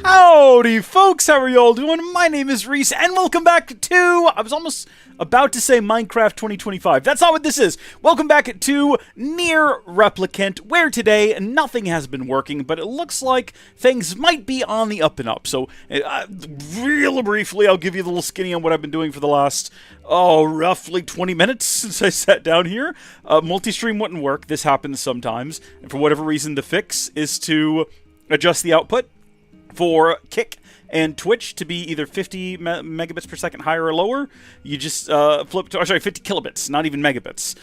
Howdy, folks! How are y'all doing? My name is Reese, and welcome back to... I was almost about to say Minecraft 2025. That's not what this is. Welcome back to Near Replicant, where today nothing has been working, but it looks like things might be on the up and up. So, real briefly, I'll give you a little skinny on what I've been doing for the last, roughly 20 minutes since I sat down here. Multi-stream wouldn't work. This happens sometimes. And for whatever reason, the fix is to adjust the output for Kick and Twitch to be either 50 megabits per second higher or lower. You just flip to, 50 kilobits, not even megabits.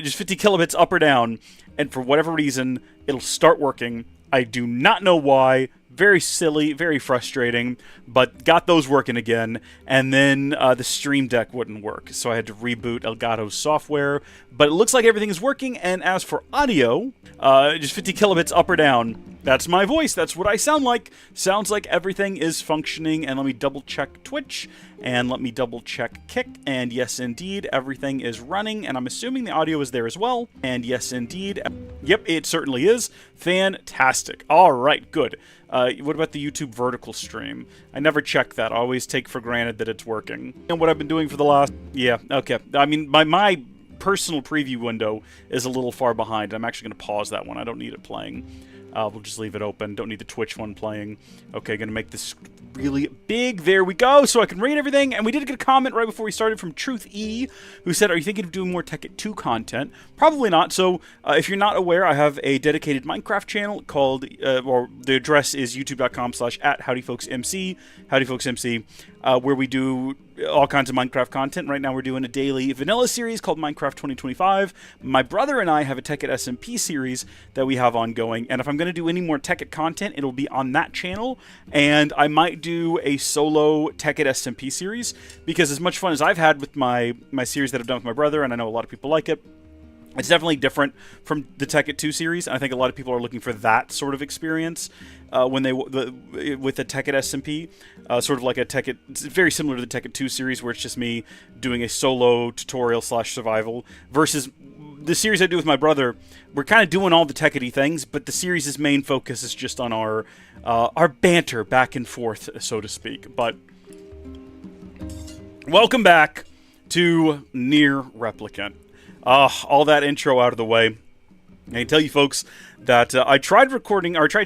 Just 50 kilobits up or down, and for whatever reason, it'll start working. I do not know why. Very silly, very frustrating, but got those working again, and then the Stream Deck wouldn't work, so I had to reboot Elgato's software, but it looks like everything is working, and as for audio, just 50 kilobits up or down, that's my voice, that's what I sound like. Sounds like everything is functioning, and let me double check Twitch, and let me double check Kick, and yes indeed, everything is running, and I'm assuming the audio is there as well, and yes indeed, yep, it certainly is. Fantastic. Alright, good. What about the YouTube vertical stream? I never check that. I always take for granted that it's working. And what I've been doing for the last... Yeah, okay. I mean, my personal preview window is a little far behind. I'm actually going to pause that one. I don't need it playing. We'll just leave it open. Don't need the Twitch one playing. Okay, going to make this really big. There we go, so I can read everything. And we did get a comment right before we started from Truth E, who said, are you thinking of doing more Tekkit 2 content? Probably not. So if you're not aware, I have a dedicated Minecraft channel called, or the address is youtube.com/@HowdyFolksMC, HowdyFolksMC, where we do all kinds of Minecraft content. Right now we're doing a daily vanilla series called Minecraft 2025. My brother and I have a Tekkit SMP series that we have ongoing, and if I'm going to do any more Tekkit content, it'll be on that channel, and I might do a solo Tekkit SMP series, because as much fun as I've had with my series that I've done with my brother, and I know a lot of people like it, it's definitely different from the Tekkit 2 series, and I think a lot of people are looking for that sort of experience when they with the Tekkit SMP, sort of like a Tekkit. It's very similar to the Tekkit 2 series, where it's just me doing a solo tutorial / survival, versus the series I do with my brother. We're kind of doing all the Tekkit-y things, but the series' main focus is just on our banter back and forth, so to speak. But welcome back to Near Replicant. All that intro out of the way. I can tell you folks that I tried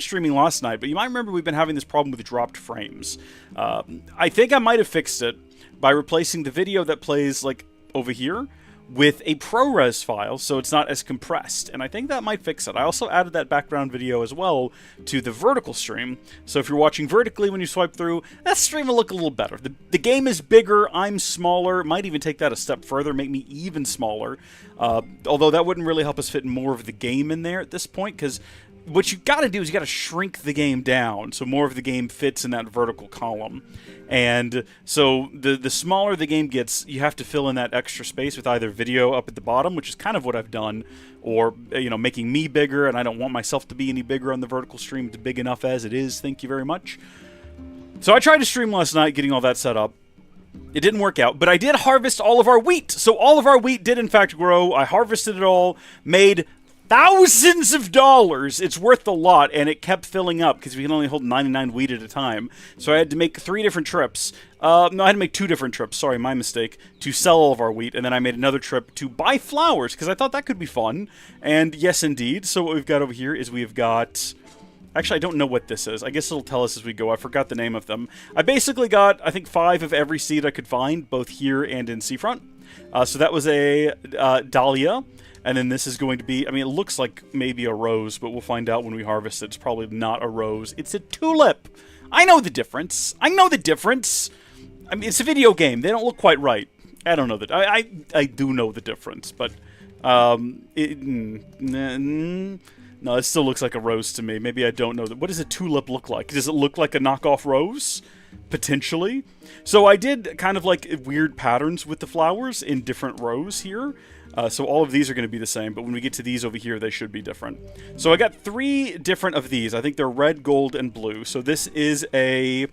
streaming last night, but you might remember we've been having this problem with dropped frames. I think I might have fixed it by replacing the video that plays, like, over here with a ProRes file, so it's not as compressed, and I think that might fix it. I also added that background video as well to the vertical stream, so if you're watching vertically when you swipe through, that stream will look a little better. The game is bigger, I'm smaller, might even take that a step further, make me even smaller, although that wouldn't really help us fit more of the game in there at this point, because what you gotta do is you gotta shrink the game down so more of the game fits in that vertical column. And so the smaller the game gets, you have to fill in that extra space with either video up at the bottom, which is kind of what I've done, or, you know, making me bigger, and I don't want myself to be any bigger on the vertical stream. It's big enough as it is, thank you very much. So I tried to stream last night, getting all that set up. It didn't work out, but I did harvest all of our wheat. So all of our wheat did in fact grow. I harvested it all, made thousands of dollars. It's worth a lot, and it kept filling up because we can only hold 99 wheat at a time. So I had to make 3 different trips. No, I had to make 2 different trips. Sorry, my mistake. To sell all of our wheat, and then I made another trip to buy flowers because I thought that could be fun. And yes, indeed. So what we've got over here is we've got... Actually, I don't know what this is. I guess it'll tell us as we go. I forgot the name of them. I basically got, I think, 5 of every seed I could find, both here and in Seafront. So that was a dahlia. And then this is going to be, I mean, it looks like maybe a rose, but we'll find out when we harvest it. It's probably not a rose. It's a tulip. I know the difference. I know the difference. I mean, it's a video game. They don't look quite right. I don't know that. I do know the difference, but no, it still looks like a rose to me. Maybe I don't know that. What does a tulip look like? Does it look like a knockoff rose? Potentially. So I did kind of like weird patterns with the flowers in different rows here. So all of these are going to be the same, but when we get to these over here, they should be different. So I got 3 different of these. I think they're red, gold, and blue. So this is a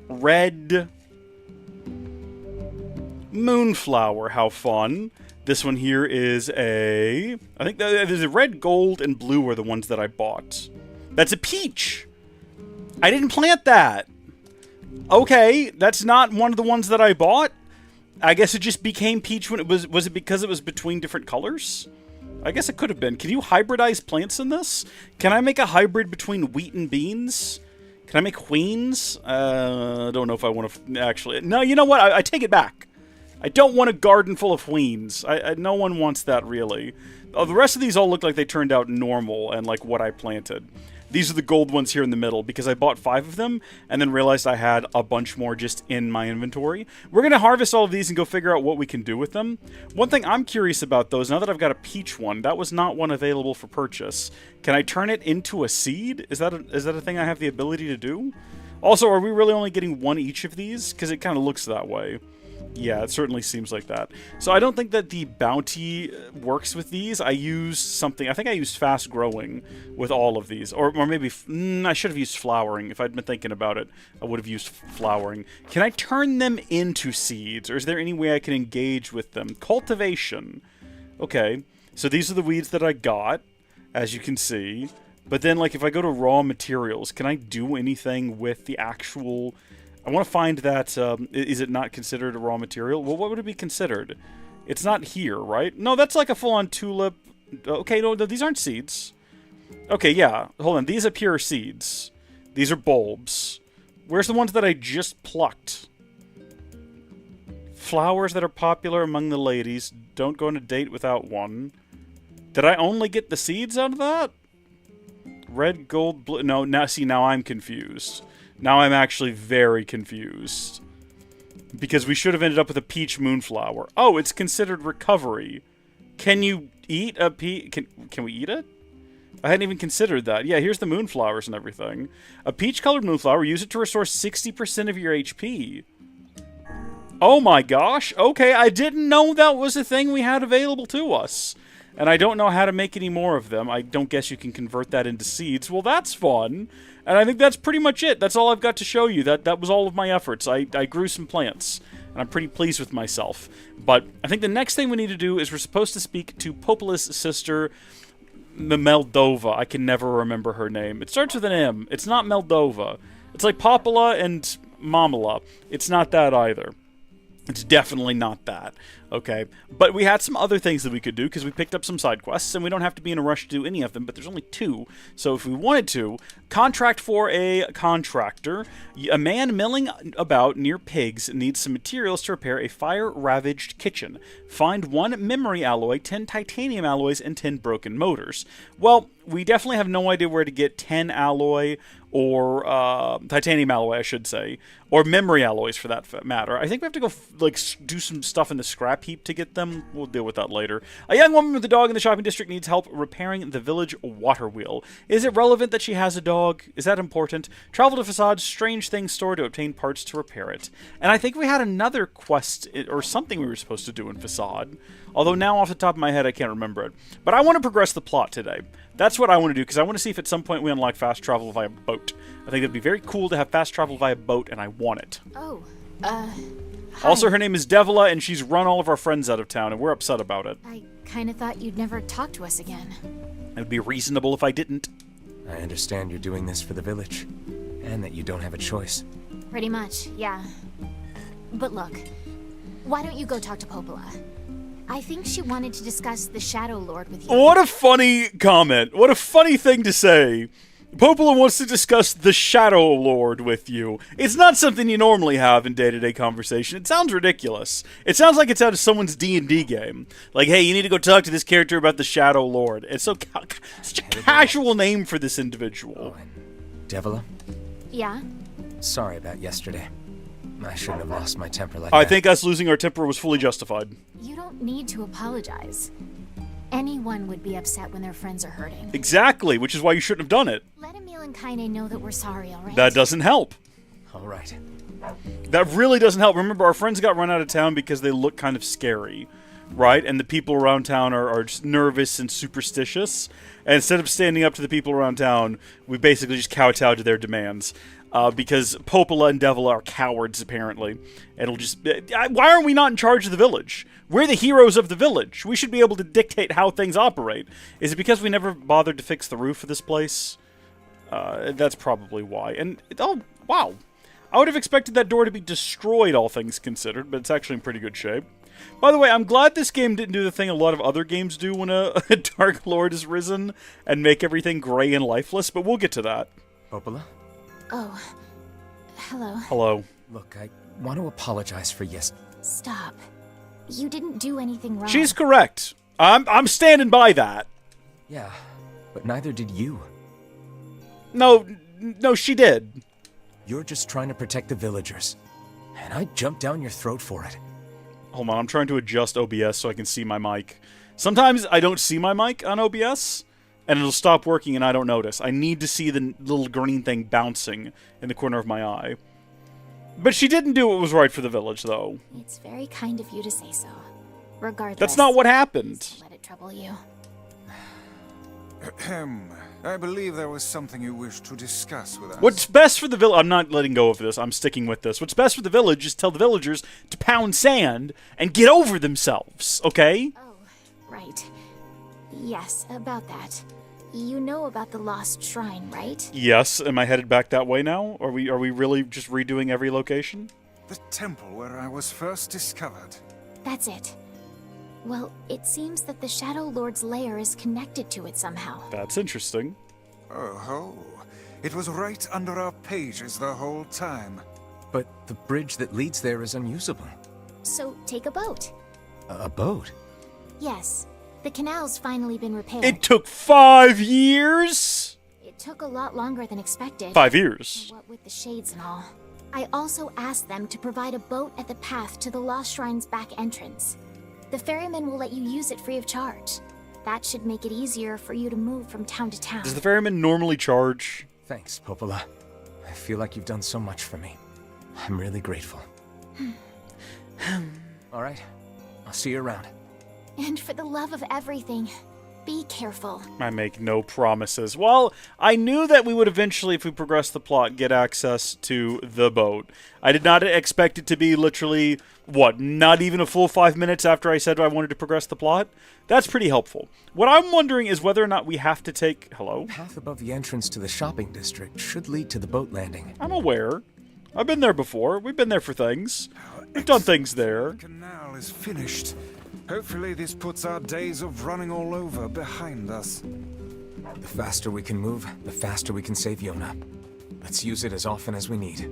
red moonflower. How fun. This one here is a... I think there's a red, gold, and blue are the ones that I bought. That's a peach. I didn't plant that. Okay, that's not one of the ones that I bought. I guess it just became peach when it was it because it was between different colors? I guess it could have been. Can you hybridize plants in this? Can I make a hybrid between wheat and beans? Can I make queens? I don't know if I want to actually... No, you know what? I take it back. I don't want a garden full of queens. No one wants that, really. The rest of these all look like they turned out normal and like what I planted. These are the gold ones here in the middle because I bought 5 of them and then realized I had a bunch more just in my inventory. We're going to harvest all of these and go figure out what we can do with them. One thing I'm curious about, though, is now that I've got a peach one, that was not one available for purchase. Can I turn it into a seed? Is that a thing I have the ability to do? Also, are we really only getting 1 each of these? Because it kind of looks that way. Yeah, it certainly seems like that. So I don't think that the bounty works with these. I used something... I think I used fast growing with all of these. Or maybe... I should have used flowering. If I'd been thinking about it, I would have used flowering. Can I turn them into seeds? Or is there any way I can engage with them? Cultivation. Okay. So these are the weeds that I got, as you can see. But then, like, if I go to raw materials, can I do anything with the actual... I want to find that, is it not considered a raw material? Well, what would it be considered? It's not here, right? No, that's like a full-on tulip. Okay, no, these aren't seeds. Okay, yeah, hold on. These appear seeds. These are bulbs. Where's the ones that I just plucked? Flowers that are popular among the ladies. Don't go on a date without one. Did I only get the seeds out of that? Red, gold, blue. No, now I'm confused. Now I'm actually very confused. Because we should have ended up with a peach moonflower. Oh, it's considered recovery. Can you eat a peach? Can we eat it? I hadn't even considered that. Yeah, here's the moonflowers and everything. A peach-colored moonflower, use it to restore 60% of your HP. Oh my gosh. Okay, I didn't know that was a thing we had available to us. And I don't know how to make any more of them. I don't guess you can convert that into seeds. Well, that's fun. And I think that's pretty much it. That's all I've got to show you. That was all of my efforts. I grew some plants. And I'm pretty pleased with myself. But I think the next thing we need to do is we're supposed to speak to Popola's sister, Meldova. I can never remember her name. It starts with an M. It's not Meldova. It's like Popola and Mamala. It's not that either. It's definitely not that, okay? But we had some other things that we could do because we picked up some side quests, and we don't have to be in a rush to do any of them, but there's only 2. So if we wanted to, contract for a contractor. A man milling about near pigs needs some materials to repair a fire-ravaged kitchen. Find 1 memory alloy, 10 titanium alloys, and 10 broken motors. Well, we definitely have no idea where to get 10 alloy or titanium alloy, I should say, or memory alloys for that matter. I think we have to go do some stuff in the scrap heap to get them. We'll deal with that later. A young woman with a dog in the shopping district needs help repairing the village water wheel. Is it relevant that she has a dog? Is that important? Travel to Facade's Strange Things store to obtain parts to repair it. And I think we had another quest or something we were supposed to do in Facade. Although now off the top of my head I can't remember it. But I want to progress the plot today. That's what I want to do, because I want to see if at some point we unlock fast travel via boat. I think it'd be very cool to have fast travel via boat, and I want it. Oh, hi. Also, her name is Devila, and she's run all of our friends out of town, and we're upset about it. I kind of thought you'd never talk to us again. It would be reasonable if I didn't. I understand you're doing this for the village, and that you don't have a choice. Pretty much, yeah. But look, why don't you go talk to Popola? I think she wanted to discuss the Shadow Lord with you. What a funny comment. What a funny thing to say. Popola wants to discuss the Shadow Lord with you. It's not something you normally have in day-to-day conversation. It sounds ridiculous. It sounds like it's out of someone's D&D game. Like, hey, you need to go talk to this character about the Shadow Lord. It's such a casual name for this individual. Oh, and Devila? Yeah? Sorry about yesterday. I shouldn't have lost my temper like I that. think us losing our temper was fully justified. You don't need to apologize. Anyone would be upset when their friends are hurting. Exactly, which is why you shouldn't have done it. Let Emil and Kaine know that we're sorry, alright? That doesn't help. All right. That really doesn't help. Remember, our friends got run out of town because they look kind of scary, right? And the people around town are just nervous and superstitious. And instead of standing up to the people around town, we basically just kowtow to their demands. Because Popola and Devila are cowards, apparently. It'll just... why are we not in charge of the village? We're the heroes of the village. We should be able to dictate how things operate. Is it because we never bothered to fix the roof of this place? That's probably why. And, oh, wow. I would have expected that door to be destroyed, all things considered, but it's actually in pretty good shape. By the way, I'm glad this game didn't do the thing a lot of other games do when a Dark Lord is risen and make everything gray and lifeless, but we'll get to that. Popola? Oh. Hello. Hello. Look, I want to apologize for Stop. You didn't do anything wrong. She's correct. I'm standing by that. Yeah, but neither did you. No, she did. You're just trying to protect the villagers. And I jumped down your throat for it. Hold on, I'm trying to adjust OBS so I can see my mic. Sometimes I don't see my mic on OBS, and it'll stop working and I don't notice. I need to see the little green thing bouncing in the corner of my eye. But she didn't do what was right for the village, though. It's very kind of you to say so. Regardless. That's not what happened. Please don't let it trouble you. I believe there was something you wished to discuss with us. What's best for the village... I'm not letting go of this. I'm sticking with this. What's best for the village is tell the villagers to pound sand and get over themselves, okay? Oh, right. Yes, about that. You know about the lost shrine, right? Yes. Am I headed back that way now? Are we really just redoing every location? The temple where I was first discovered. That's it. Well, it seems that the Shadow Lord's lair is connected to it somehow. That's interesting. Oh, it was right under our pages the whole time. But the bridge that leads there is unusable. So, take a boat. A boat? Yes. The canal's finally been repaired. It took 5 years? It took a lot longer than expected. 5 years. What with the shades and all. I also asked them to provide a boat at the path to the Lost Shrine's back entrance. The ferryman will let you use it free of charge. That should make it easier for you to move from town to town. Does the ferryman normally charge? Thanks, Popola. I feel like you've done so much for me. I'm really grateful. All right. I'll see you around. And for the love of everything, be careful. I make no promises. Well, I knew that we would eventually, if we progress the plot, get access to the boat. I did not expect it to be literally, not even a full 5 minutes after I said I wanted to progress the plot? That's pretty helpful. What I'm wondering is whether or not we have to take... Hello? The path above the entrance to the shopping district should lead to the boat landing. I'm aware. I've been there before. We've been there for things. We've done things there. The canal is finished. Hopefully this puts our days of running all over behind us. The faster we can move, the faster we can save Yona. Let's use it as often as we need.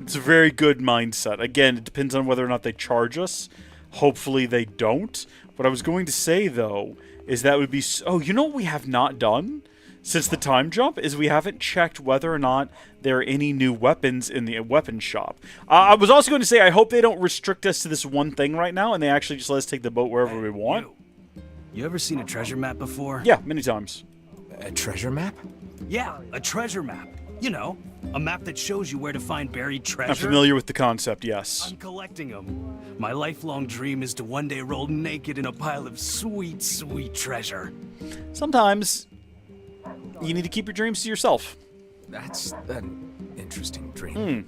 It's a very good mindset. Again, it depends on whether or not they charge us. Hopefully they don't. What I was going to say, though, is that would be... Oh, you know what we have not done since the time jump? Is we haven't checked whether or not there are any new weapons in the weapon shop. I was also going to say, I hope they don't restrict us to this one thing right now, and they actually just let us take the boat wherever we want. You ever seen a treasure map before? Yeah, many times. A treasure map? Yeah, a treasure map. You know, a map that shows you where to find buried treasure. I'm familiar with the concept, yes. I'm collecting them. My lifelong dream is to one day roll naked in a pile of sweet, sweet treasure. Sometimes you need to keep your dreams to yourself. That's an interesting dream.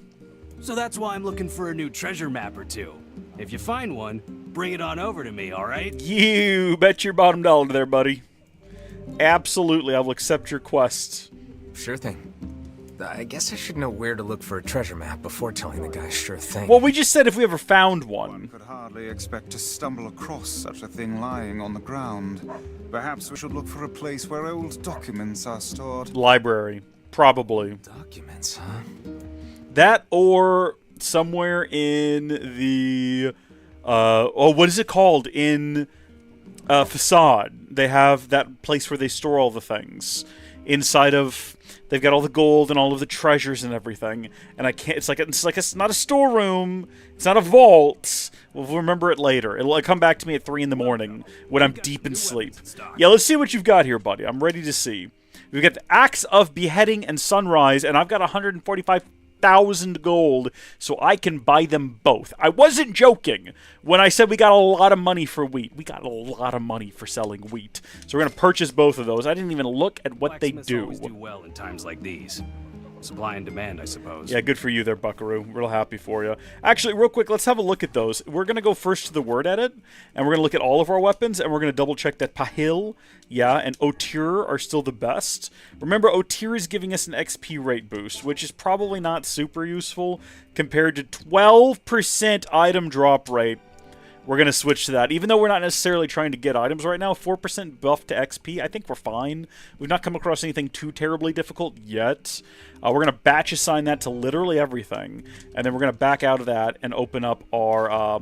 So that's why I'm looking for a new treasure map or two. If you find one, bring it on over to me, all right? You bet your bottom dollar there, buddy. Absolutely, I will accept your quest. Sure thing. I guess I should know where to look for a treasure map before telling the guy sure thing. Well, we just said if we ever found one. Could hardly expect to stumble across such a thing lying on the ground. Perhaps we should look for a place where old documents are stored. Library. Probably. Documents, huh? That or somewhere in the... what is it called? In Facade. They have that place where they store all the things. Inside of... They've got all the gold and all of the treasures and everything. And I can't... It's not a storeroom. It's not a vault. We'll remember it later. It'll come back to me at 3 in the morning when I'm deep in sleep. Yeah, let's see what you've got here, buddy. I'm ready to see. We've got the Axe of Beheading and Sunrise, and I've got 145,000 gold, so I can buy them both. I wasn't joking when I said we got a lot of money for wheat. We got a lot of money for selling wheat. So we're going to purchase both of those. I didn't even look at what they Blacksmiths do. always do well in times like these. Supply and demand, I suppose. Yeah, good for you there, Buckaroo. Real happy for you. Actually, real quick, let's have a look at those. We're going to go first to the word edit, and we're going to look at all of our weapons, and we're going to double-check that Pahil, yeah, and Otir are still the best. Remember, Otir is giving us an XP rate boost, which is probably not super useful compared to 12% item drop rate. We're going to switch to that. Even though we're not necessarily trying to get items right now, 4% buff to XP, I think we're fine. We've not come across anything too terribly difficult yet. We're going to batch assign that to literally everything. And then we're going to back out of that and open up our...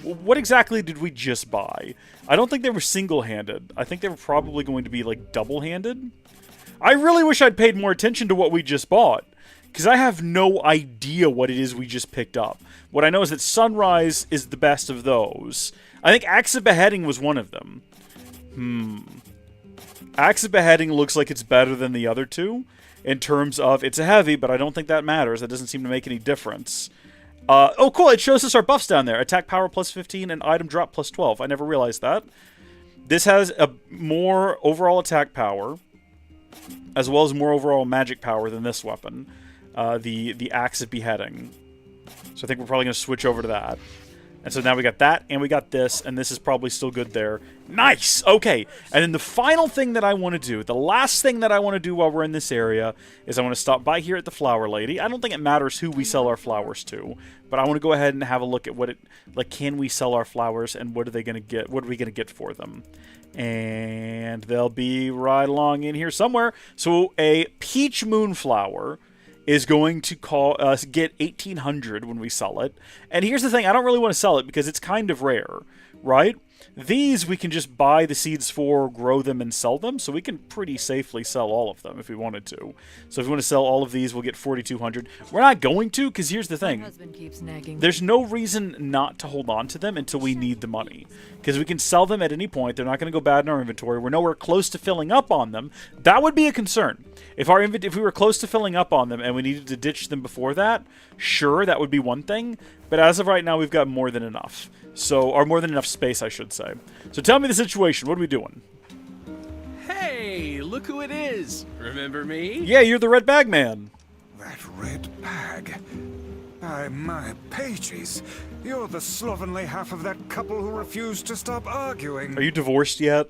what exactly did we just buy? I don't think they were single-handed. I think they were probably going to be, like, double-handed. I really wish I'd paid more attention to what we just bought, because I have no idea what it is we just picked up. What I know is that Sunrise is the best of those. I think Axe of Beheading was one of them. Axe of Beheading looks like it's better than the other two in terms of it's a heavy, but I don't think that matters. That doesn't seem to make any difference. Oh, cool. It shows us our buffs down there. Attack power plus 15 and item drop plus 12. I never realized that. This has a more overall attack power, as well as more overall magic power than this weapon. The Axe of Beheading. So I think we're probably going to switch over to that. And so now we got that, and we got this, and this is probably still good there. Nice! Okay, and then the final thing that I want to do, the last thing that I want to do while we're in this area, is I want to stop by here at the Flower Lady. I don't think it matters who we sell our flowers to, but I want to go ahead and have a look at what it, like, can we sell our flowers, and what are they going to get, what are we going to get for them? And they'll be right along in here somewhere. So a Peach Moonflower is going to get 1,800 when we sell it. And here's the thing, I don't really want to sell it because it's kind of rare, right? These we can just buy the seeds for, grow them, and sell them, so we can pretty safely sell all of them if we wanted to. So if we want to sell all of these, we'll get 4,200. We're not going to, because here's the thing. Husband keeps nagging. There's no reason not to hold on to them until we need the money. Because we can sell them at any point. They're not going to go bad in our inventory. We're nowhere close to filling up on them. That would be a concern. If we were close to filling up on them and we needed to ditch them before that, sure, that would be one thing. But as of right now, we've got more than enough. So, or more than enough space, I should say. So tell me the situation. What are we doing? Hey, look who it is. Remember me? Yeah, you're the red bag man. That red bag. By my pages, you're the slovenly half of that couple who refused to stop arguing. Are you divorced yet?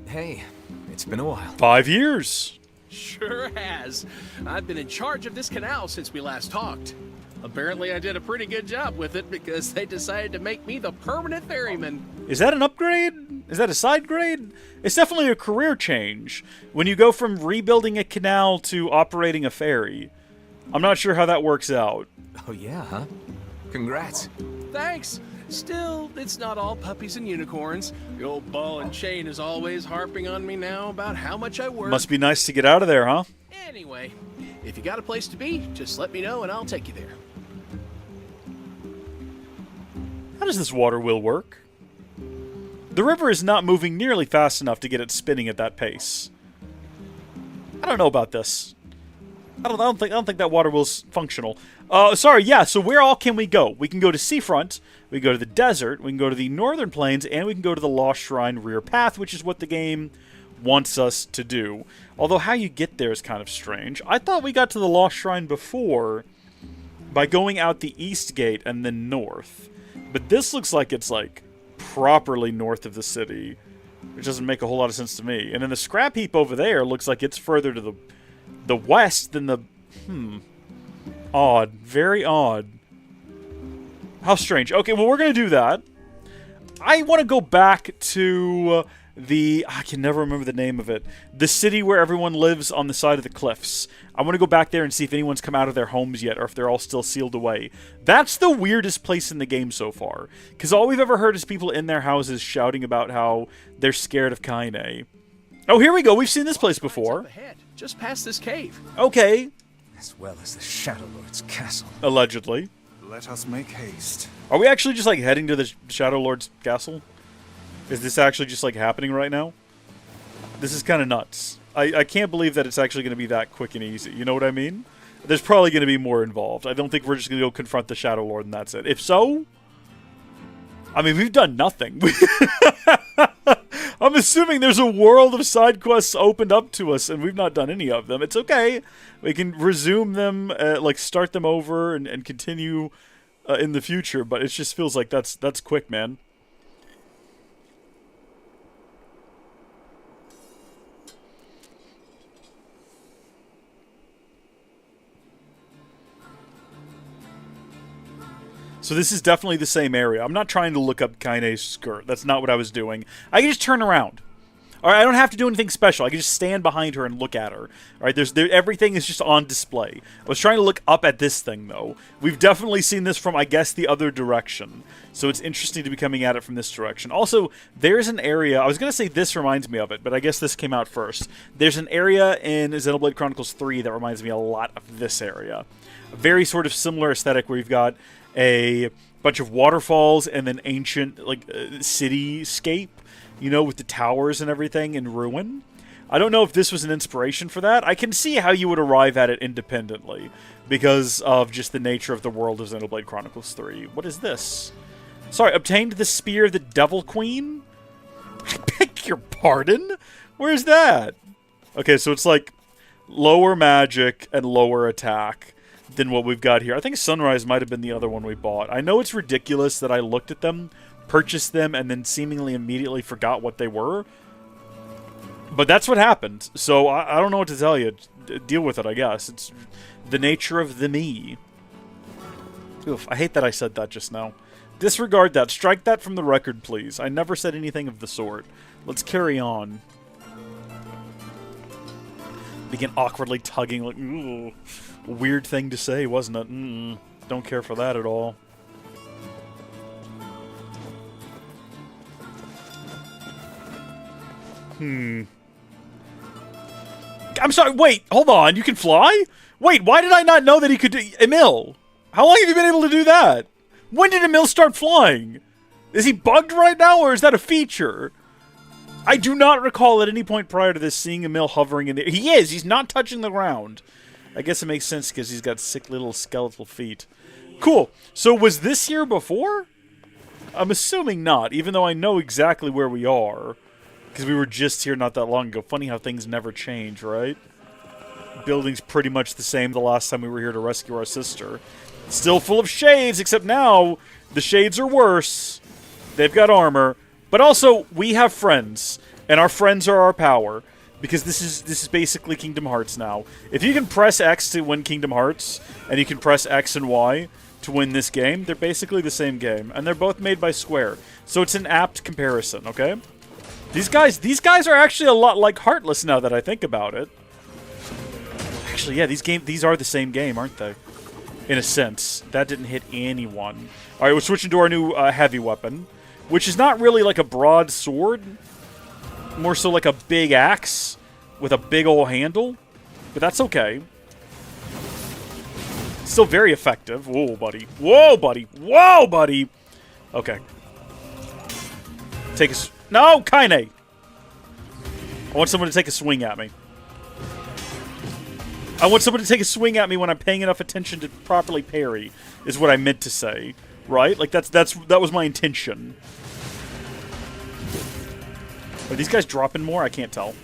Hey, it's been a while. 5 years. Sure has. I've been in charge of this canal since we last talked. Apparently I did a pretty good job with it because they decided to make me the permanent ferryman. Is that an upgrade? Is that a side grade? It's definitely a career change. When you go from rebuilding a canal to operating a ferry. I'm not sure how that works out. Oh yeah, huh? Congrats. Thanks. Still, it's not all puppies and unicorns. The old ball and chain is always harping on me now about how much I work. Must be nice to get out of there, huh? Anyway, if you got a place to be, just let me know and I'll take you there. How does this water wheel work? The river is not moving nearly fast enough to get it spinning at that pace. I don't know about this. I don't think that water wheel's functional. Sorry, yeah, so where all can we go? We can go to Seafront, we can go to the desert, we can go to the Northern Plains, and we can go to the Lost Shrine rear path, which is what the game wants us to do. Although how you get there is kind of strange. I thought we got to the Lost Shrine before by going out the east gate and then north. But this looks like it's, like, properly north of the city, which doesn't make a whole lot of sense to me. And then the scrap heap over there looks like it's further to the west than the... Odd. Very odd. How strange. Okay, well, we're going to do that. I want to go back to I can never remember the name of it. The city where everyone lives on the side of the cliffs. I want to go back there and see if anyone's come out of their homes yet, or if they're all still sealed away. That's the weirdest place in the game so far. Because all we've ever heard is people in their houses shouting about how they're scared of Kaine. Oh, here we go. We've seen this place before. Up ahead, just past this cave. Okay. As well as the Shadow Lord's castle. Allegedly. Let us make haste. Are we actually just, like, heading to the Shadow Lord's castle? Is this actually just, like, happening right now? This is kind of nuts. I can't believe that it's actually going to be that quick and easy. You know what I mean? There's probably going to be more involved. I don't think we're just going to go confront the Shadow Lord and that's it. If so, I mean, we've done nothing. I'm assuming there's a world of side quests opened up to us, and we've not done any of them. It's okay. We can resume them, like start them over, and continue in the future. But it just feels like that's quick, man. So this is definitely the same area. I'm not trying to look up Kaine's skirt. That's not what I was doing. I can just turn around. All right, I don't have to do anything special. I can just stand behind her and look at her. All right, everything is just on display. I was trying to look up at this thing, though. We've definitely seen this from, I guess, the other direction. So it's interesting to be coming at it from this direction. Also, there's an area... I was going to say this reminds me of it, but I guess this came out first. There's an area in Xenoblade Chronicles 3 that reminds me a lot of this area. A very sort of similar aesthetic where you've got a bunch of waterfalls and then ancient, like, cityscape, you know, with the towers and everything in ruin. I don't know if this was an inspiration for that. I can see how you would arrive at it independently because of just the nature of the world of Xenoblade Chronicles 3. What is this? Sorry, obtained the Spear of the Devil Queen? I beg your pardon? Where's that? Okay, so it's like lower magic and lower attack than what we've got here. I think Sunrise might have been the other one we bought. I know it's ridiculous that I looked at them, purchased them, and then seemingly immediately forgot what they were. But that's what happened. So I don't know what to tell you. Deal with it, I guess. It's the nature of the me. Oof, I hate that I said that just now. Disregard that. Strike that from the record, please. I never said anything of the sort. Let's carry on. Begin awkwardly tugging like... Ooh. Weird thing to say, wasn't it? Don't care for that at all. I'm sorry, wait, hold on, you can fly? Wait, why did I not know that he could do... Emil, how long have you been able to do that? When did Emil start flying? Is he bugged right now, or is that a feature? I do not recall at any point prior to this seeing Emil hovering in the... He is, he's not touching the ground. I guess it makes sense because he's got sick little skeletal feet. Cool. So was this here before? I'm assuming not, even though I know exactly where we are. Because we were just here not that long ago. Funny how things never change, right? Building's pretty much the same the last time we were here to rescue our sister. Still full of shades, except now the shades are worse. They've got armor. But also, we have friends. And our friends are our power. Because this is basically Kingdom Hearts now. If you can press X to win Kingdom Hearts, and you can press X and Y to win this game, they're basically the same game. And they're both made by Square. So it's an apt comparison, okay? These guys are actually a lot like Heartless now that I think about it. Actually, yeah, these are the same game, aren't they? In a sense. That didn't hit anyone. Alright, we're switching to our new heavy weapon. Which is not really like a broadsword. More so like a big axe with a big old handle. But that's okay. Still very effective. Whoa, buddy. Whoa, buddy. Whoa, buddy. Okay. Take a... No, Kaine! I want someone to take a swing at me. I want someone to take a swing at me when I'm paying enough attention to properly parry, is what I meant to say. Right? Like, that was my intention. Are these guys dropping more? I can't tell.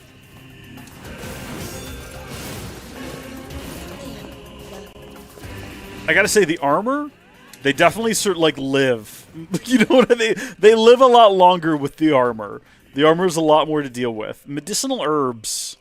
I gotta say, the armor, they definitely sort of, like, live. You know what I mean? They live a lot longer with the armor. The armor is a lot more to deal with. Medicinal herbs.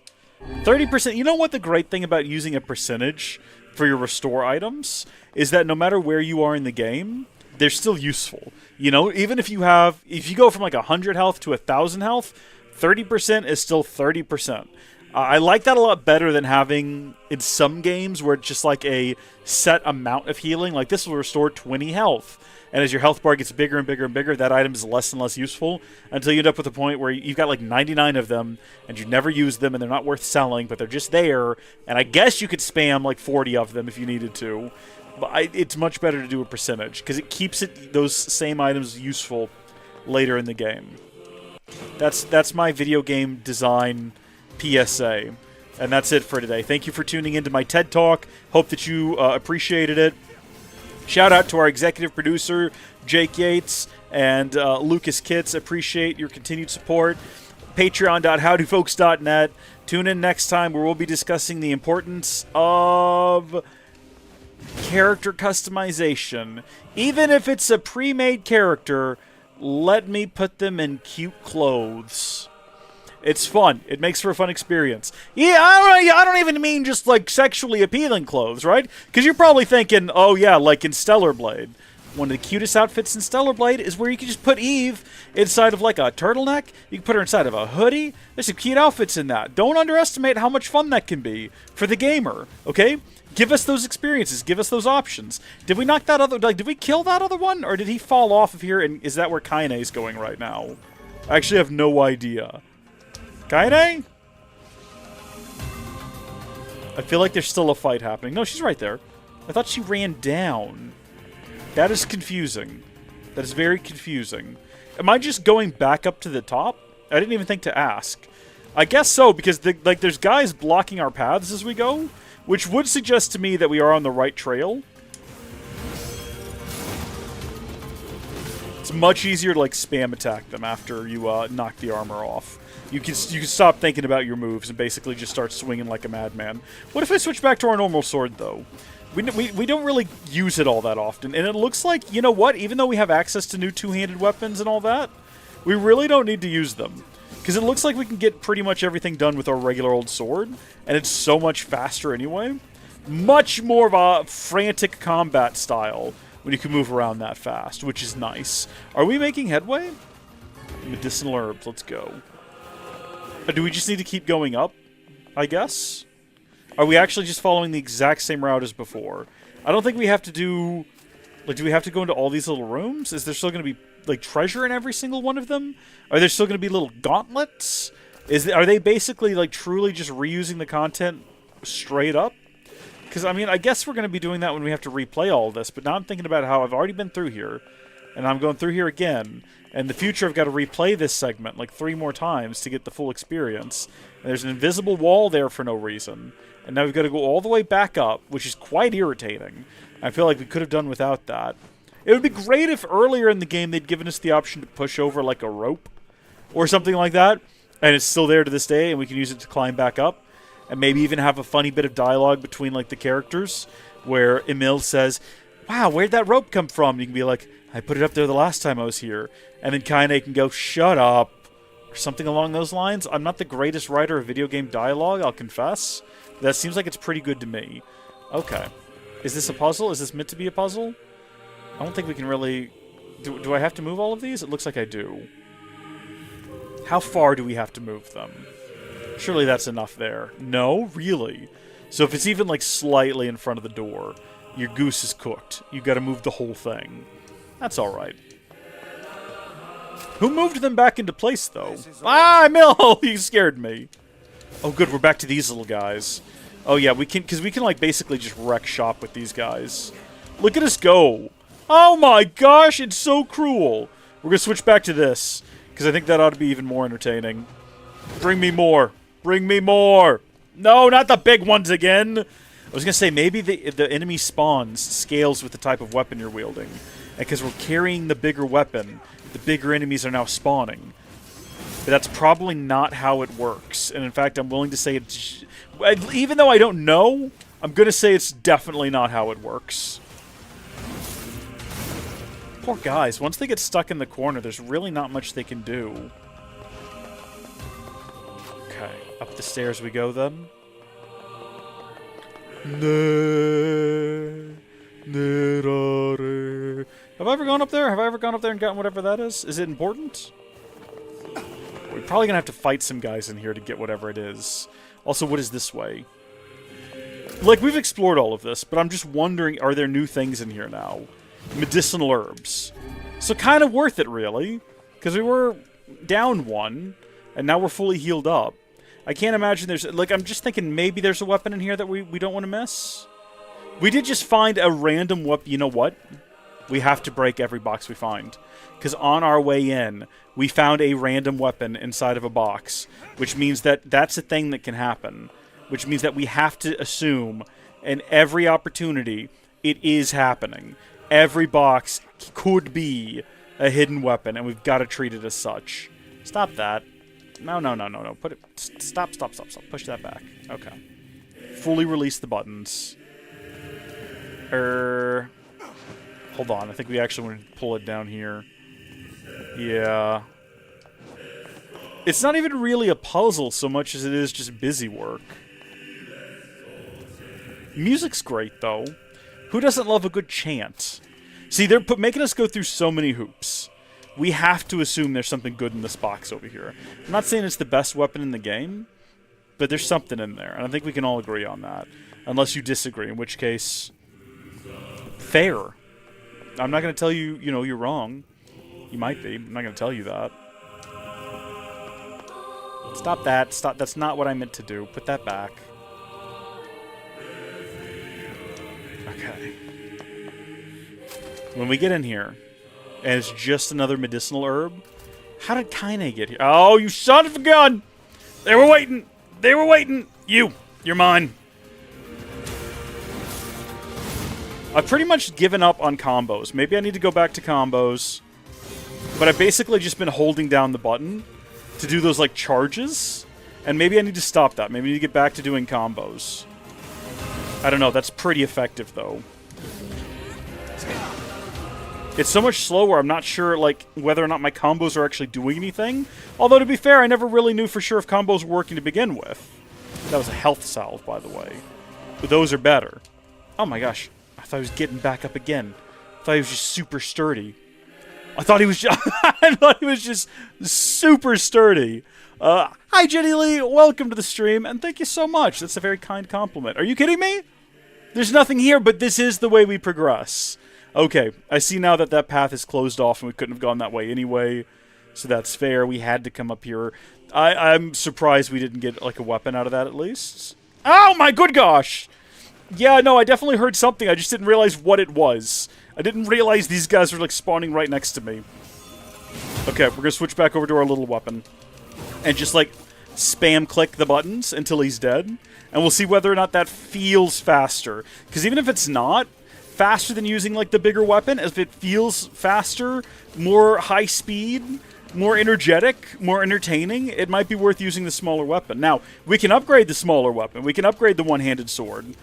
30%. You know what the great thing about using a percentage for your restore items is that no matter where you are in the game, they're still useful. You know, even if you go from like 100 health to 1,000 health, 30% is still 30%. I like that a lot better than having in some games where it's just like a set amount of healing. Like this will restore 20 health. And as your health bar gets bigger and bigger and bigger, that item is less and less useful until you end up with a point where you've got like 99 of them and you never use them and they're not worth selling, but they're just there. And I guess you could spam like 40 of them if you needed to. But it's much better to do a percentage because it keeps those same items useful later in the game. That's my video game design PSA. And that's it for today. Thank you for tuning into my TED Talk. Hope that you appreciated it. Shout out to our executive producer, Jake Yates, and Lucas Kitts. Appreciate your continued support. Patreon.howdyfolks.net. Tune in next time where we'll be discussing the importance of character customization. Even if it's a pre-made character, let me put them in cute clothes. It's fun. It makes for a fun experience. Yeah, I don't even mean just like sexually appealing clothes, right? Because you're probably thinking, oh yeah, like in Stellar Blade. One of the cutest outfits in Stellar Blade is where you can just put Eve inside of like a turtleneck. You can put her inside of a hoodie. There's some cute outfits in that. Don't underestimate how much fun that can be for the gamer, okay? Give us those experiences. Give us those options. Did we knock that other... Like, did we kill that other one? Or did he fall off of here? And is that where Kaine's going right now? I actually have no idea. Kaine? I feel like there's still a fight happening. No, she's right there. I thought she ran down. That is confusing. That is very confusing. Am I just going back up to the top? I didn't even think to ask. I guess so, because there's guys blocking our paths as we go, which would suggest to me that we are on the right trail. It's much easier to like spam attack them after you knock the armor off. You can stop thinking about your moves and basically just start swinging like a madman. What if I switch back to our normal sword, though? We don't really use it all that often, and it looks like, you know what, even though we have access to new two-handed weapons and all that, we really don't need to use them. Because it looks like we can get pretty much everything done with our regular old sword, and it's so much faster anyway. Much more of a frantic combat style when you can move around that fast, which is nice. Are we making headway? Medicinal herbs, let's go. Do we just need to keep going up, I guess? Are we actually just following the exact same route as before? I don't think we have to do... Like, do we have to go into all these little rooms? Is there still going to be, like, treasure in every single one of them? Are there still going to be little gauntlets? Are they basically, like, truly just reusing the content straight up? Because, I mean, I guess we're going to be doing that when we have to replay all of this, but now I'm thinking about how I've already been through here, and I'm going through here again, and in the future I've got to replay this segment, like, 3 more times to get the full experience. And there's an invisible wall there for no reason. And now we've got to go all the way back up, which is quite irritating. I feel like we could have done without that. It would be great if earlier in the game they'd given us the option to push over like a rope or something like that, and it's still there to this day, and we can use it to climb back up, and maybe even have a funny bit of dialogue between like the characters, where Emil says, "Wow, where'd that rope come from?" And you can be like, "I put it up there the last time I was here," and then Kaine can go, "Shut up," or something along those lines. I'm not the greatest writer of video game dialogue, I'll confess. That seems like it's pretty good to me. Okay. Is this a puzzle? Is this meant to be a puzzle? I don't think we can really... Do I have to move all of these? It looks like I do. How far do we have to move them? Surely that's enough there. No? Really? So if it's even, like, slightly in front of the door, your goose is cooked. You gotta move the whole thing. That's alright. Who moved them back into place, though? Ah, Emil! You scared me. Oh, good, we're back to these little guys. Oh, yeah, we can, because we can, like, basically just wreck shop with these guys. Look at us go. Oh, my gosh, it's so cruel. We're going to switch back to this, because I think that ought to be even more entertaining. Bring me more. Bring me more. No, not the big ones again. I was going to say, maybe the enemy spawns scales with the type of weapon you're wielding. And because we're carrying the bigger weapon, the bigger enemies are now spawning. But that's probably not how it works. And in fact, I'm willing to say it's... Even though I don't know, I'm going to say it's definitely not how it works. Poor guys. Once they get stuck in the corner, there's really not much they can do. Okay. Up the stairs we go, then. Have I ever gone up there? Have I ever gone up there and gotten whatever that is? Is it important? We're probably going to have to fight some guys in here to get whatever it is. Also, what is this way? Like, we've explored all of this, but I'm just wondering, are there new things in here now? Medicinal herbs. So kind of worth it, really. Because we were down 1, and now we're fully healed up. I can't imagine there's... Like, I'm just thinking maybe there's a weapon in here that we don't want to miss. We did just find a random weapon. You know what? We have to break every box we find. Because on our way in, we found a random weapon inside of a box. Which means that that's a thing that can happen. Which means that we have to assume, in every opportunity, it is happening. Every box could be a hidden weapon, and we've got to treat it as such. Stop that. No. Put it... Stop. Push that back. Okay. Fully release the buttons. Hold on. I think we actually want to pull it down here. Yeah. It's not even really a puzzle so much as it is just busy work. Music's great, though. Who doesn't love a good chant? See, they're making us go through so many hoops. We have to assume there's something good in this box over here. I'm not saying it's the best weapon in the game, but there's something in there, and I think we can all agree on that. Unless you disagree, in which case... fair. I'm not going to tell you, you're wrong. You might be. I'm not going to tell you that. Stop that. Stop. That's not what I meant to do. Put that back. Okay. When we get in here, and it's just another medicinal herb, how did Kaine get here? Oh, you son of a gun! They were waiting! They were waiting! You're mine. I've pretty much given up on combos. Maybe I need to go back to combos. But I've basically just been holding down the button to do those, like, charges. And maybe I need to stop that. Maybe I need to get back to doing combos. I don't know. That's pretty effective, though. It's so much slower, I'm not sure, like, whether or not my combos are actually doing anything. Although, to be fair, I never really knew for sure if combos were working to begin with. That was a health salve, by the way. But those are better. Oh my gosh. I thought he was getting back up again. I thought he was just super sturdy. I thought he was just super sturdy. Hi, Jenny Lee. Welcome to the stream, and thank you so much. That's a very kind compliment. Are you kidding me? There's nothing here, but this is the way we progress. Okay, I see now that that path is closed off, and we couldn't have gone that way anyway. So that's fair. We had to come up here. I'm surprised we didn't get, like, a weapon out of that, at least. Oh, my good gosh! Yeah, no, I definitely heard something. I just didn't realize what it was. I didn't realize these guys were, like, spawning right next to me. Okay, we're gonna switch back over to our little weapon. And just, like, spam click the buttons until he's dead. And we'll see whether or not that feels faster. Because even if it's not faster than using, like, the bigger weapon, if it feels faster, more high speed, more energetic, more entertaining, it might be worth using the smaller weapon. Now, we can upgrade the smaller weapon. We can upgrade the one-handed sword.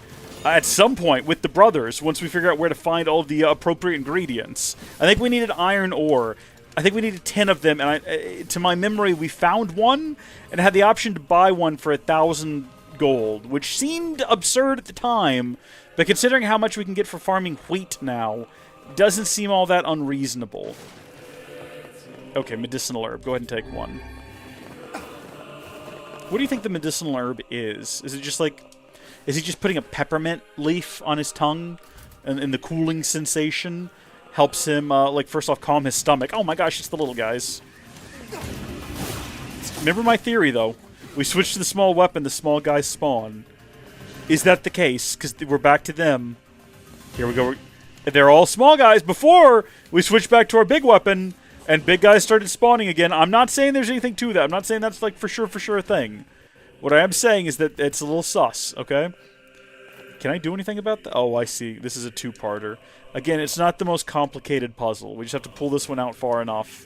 At some point, with the brothers, once we figure out where to find all the appropriate ingredients. I think we needed iron ore. I think we needed 10 of them, and to my memory, we found one, and had the option to buy one for 1,000 gold, which seemed absurd at the time, but considering how much we can get for farming wheat now, doesn't seem all that unreasonable. Okay, medicinal herb. Go ahead and take one. What do you think the medicinal herb is? Is it just like... Is he just putting a peppermint leaf on his tongue? And the cooling sensation helps him, like, first off, calm his stomach. Oh my gosh, it's the little guys. Remember my theory, though. We switch to the small weapon, the small guys spawn. Is that the case? Because we're back to them. Here we go. They're all small guys. Before, we switched back to our big weapon, and big guys started spawning again. I'm not saying there's anything to that. I'm not saying that's, like, for sure a thing. What I am saying is that it's a little sus, okay? Can I do anything about that? Oh, I see. This is a two-parter. Again, it's not the most complicated puzzle. We just have to pull this one out far enough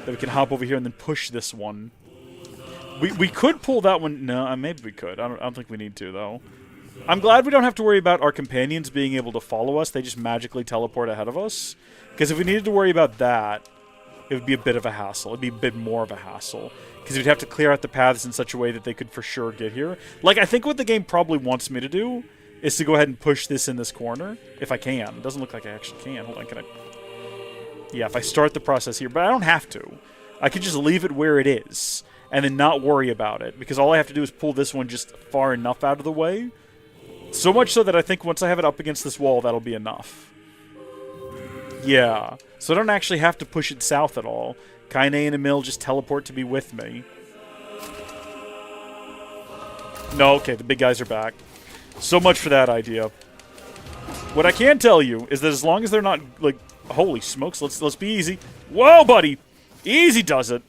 that we can hop over here and then push this one. We could pull that one. No, maybe we could. I don't think we need to, though. I'm glad we don't have to worry about our companions being able to follow us. They just magically teleport ahead of us. Because if we needed to worry about that, it would be a bit of a hassle. It would be a bit more of a hassle. Because we'd have to clear out the paths in such a way that they could for sure get here. Like, I think what the game probably wants me to do is to go ahead and push this in this corner. If I can. It doesn't look like I actually can. Hold on, can I... Yeah, if I start the process here. But I don't have to. I could just leave it where it is. And then not worry about it. Because all I have to do is pull this one just far enough out of the way. So much so that I think once I have it up against this wall, that'll be enough. Yeah. So I don't actually have to push it south at all. Kaine and Emil just teleport to be with me. No, okay, the big guys are back. So much for that idea. What I can tell you is that as long as they're not, like, holy smokes, let's be easy. Whoa, buddy! Easy does it.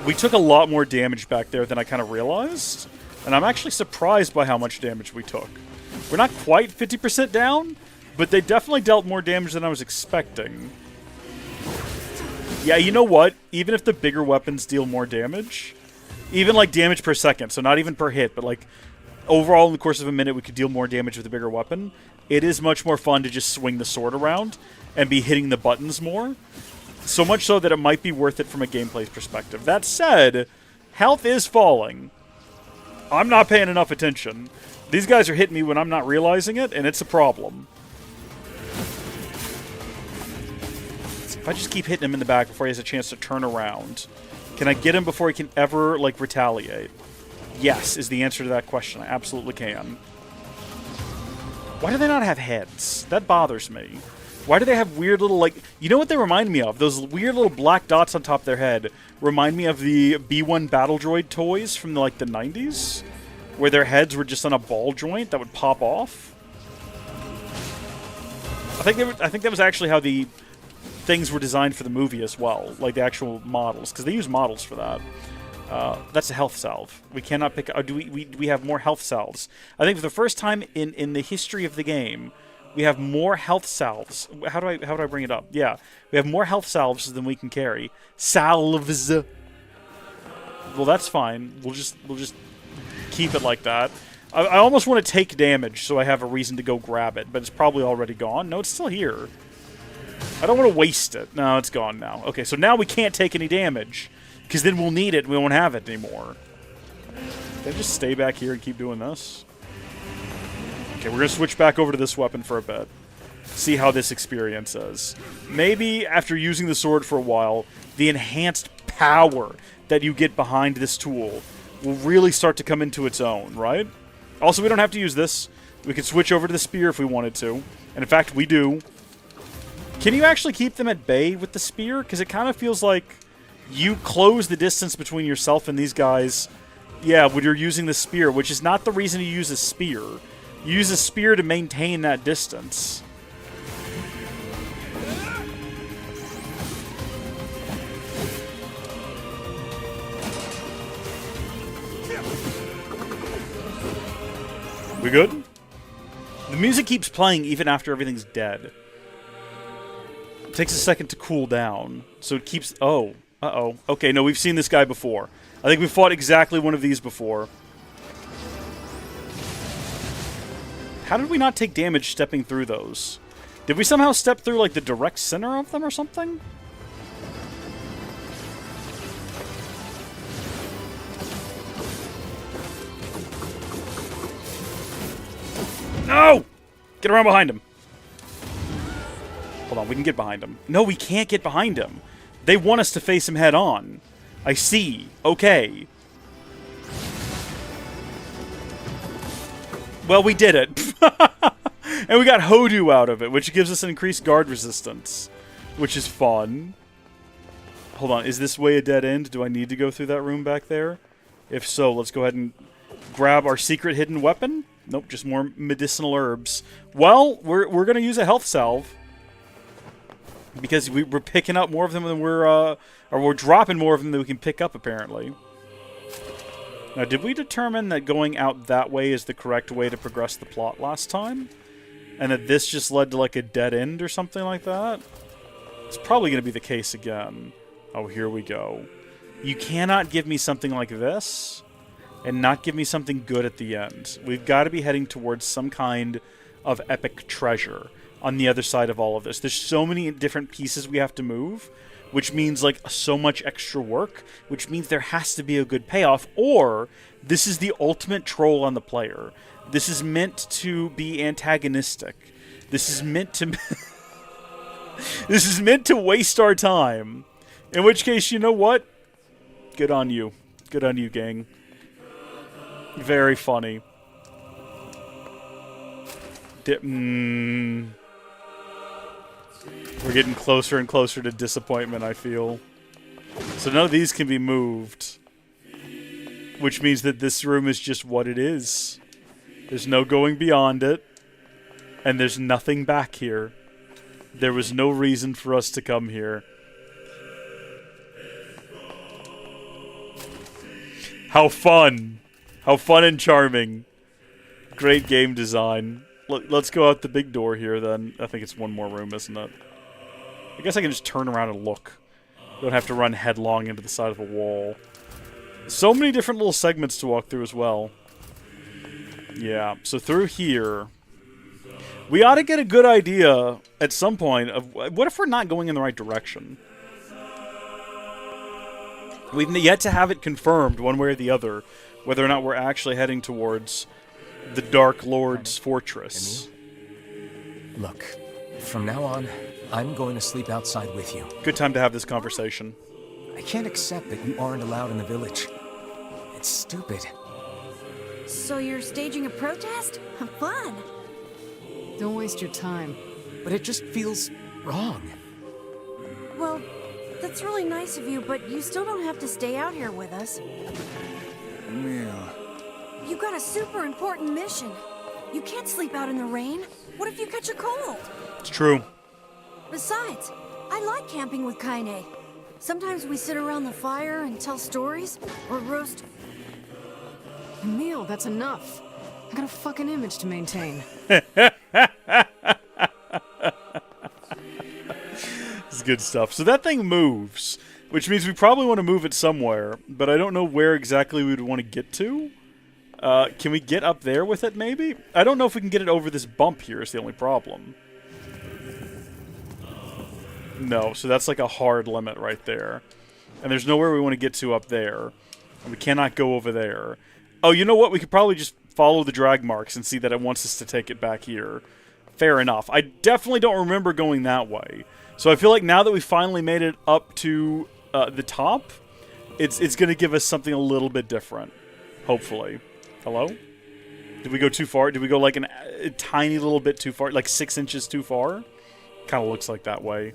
We took a lot more damage back there than I kind of realized. And I'm actually surprised by how much damage we took. We're not quite 50% down, but they definitely dealt more damage than I was expecting. Yeah, you know what? Even if the bigger weapons deal more damage, even like damage per second, so not even per hit, but like overall in the course of a minute we could deal more damage with a bigger weapon, it is much more fun to just swing the sword around and be hitting the buttons more. So much so that it might be worth it from a gameplay perspective. That said, health is falling. I'm not paying enough attention. These guys are hitting me when I'm not realizing it, and it's a problem. If I just keep hitting him in the back before he has a chance to turn around, can I get him before he can ever, like, retaliate? Yes, is the answer to that question. I absolutely can. Why do they not have heads? That bothers me. Why do they have weird little, like... You know what they remind me of? Those weird little black dots on top of their head remind me of the B-1 Battle Droid toys from, the 90s? Where their heads were just on a ball joint that would pop off? I think that was actually how the things were designed for the movie as well. Like, the actual models. Because they use models for that. That's a health salve. We cannot pick... do we have more health salves. I think for the first time in the history of the game... We have more health salves. How do I bring it up? Yeah, we have more health salves than we can carry. Salves. Well, that's fine. We'll just keep it like that. I almost want to take damage so I have a reason to go grab it, but it's probably already gone. No, it's still here. I don't want to waste it. No, it's gone now. Okay, so now we can't take any damage because then we'll need it and we won't have it anymore. Can I just stay back here and keep doing this? Okay, we're going to switch back over to this weapon for a bit. See how this experience is. Maybe after using the sword for a while, the enhanced power that you get behind this tool will really start to come into its own, right? Also, we don't have to use this. We could switch over to the spear if we wanted to. And in fact, we do. Can you actually keep them at bay with the spear? Because it kind of feels like you close the distance between yourself and these guys, yeah, when you're using the spear, which is not the reason you use a spear. You use a spear to maintain that distance. We good? The music keeps playing even after everything's dead. It takes a second to cool down, so it keeps... Oh. Uh-oh. Okay, no, we've seen this guy before. I think we fought exactly one of these before. How did we not take damage stepping through those? Did we somehow step through, like, the direct center of them or something? No! Get around behind him. Hold on, we can get behind him. No, we can't get behind him. They want us to face him head on. I see. Okay. Well, we did it. And we got Howdy out of it, which gives us an increased guard resistance, which is fun. Hold on, is this way a dead end? Do I need to go through that room back there? If so, let's go ahead and grab our secret hidden weapon. Nope, just more medicinal herbs. Well, we're going to use a health salve. Because we're picking up more of them than or we're dropping more of them than we can pick up, apparently. Now, did we determine that going out that way is the correct way to progress the plot last time? And that this just led to, like, a dead end or something like that? It's probably going to be the case again. Oh, here we go. You cannot give me something like this and not give me something good at the end. We've got to be heading towards some kind of epic treasure on the other side of all of this. There's so many different pieces we have to move, which means, like, so much extra work, which means there has to be a good payoff, or this is the ultimate troll on the player. This is meant to be antagonistic. This is meant to... This is meant to waste our time. In which case, you know what? Good on you. Good on you, gang. Very funny. We're getting closer and closer to disappointment, I feel. So none of these can be moved. Which means that this room is just what it is. There's no going beyond it. And there's nothing back here. There was no reason for us to come here. How fun! How fun and charming. Great game design. let's go out the big door here, then. I think it's one more room, isn't it? I guess I can just turn around and look. Don't have to run headlong into the side of a wall. So many different little segments to walk through as well. Yeah, so through here... We ought to get a good idea, at some point, of what if we're not going in the right direction? We've yet to have it confirmed, one way or the other, whether or not we're actually heading towards the Dark Lord's fortress. Look, from now on, I'm going to sleep outside with you. Good time to have this conversation. I can't accept that you aren't allowed in the village. It's stupid. So you're staging a protest? Fun! Don't waste your time. But it just feels wrong. Well, that's really nice of you, but you still don't have to stay out here with us. Emil. You got a super important mission. You can't sleep out in the rain. What if you catch a cold? It's true. Besides, I like camping with Kaine. Sometimes we sit around the fire and tell stories, or roast... Emil, that's enough. I got a fucking image to maintain. It's good stuff. So that thing moves, which means we probably want to move it somewhere, but I don't know where exactly we would want to get to. Can we get up there with it, maybe? I don't know if we can get it over this bump here is the only problem. No, so that's like a hard limit right there. And there's nowhere we want to get to up there. And we cannot go over there. Oh, you know what? We could probably just follow the drag marks and see that it wants us to take it back here. Fair enough. I definitely don't remember going that way. So I feel like now that we finally made it up to the top, it's going to give us something a little bit different. Hopefully. Hello? Did we go too far? Did we go like a tiny little bit too far? Like 6 inches too far? Kind of looks like that way.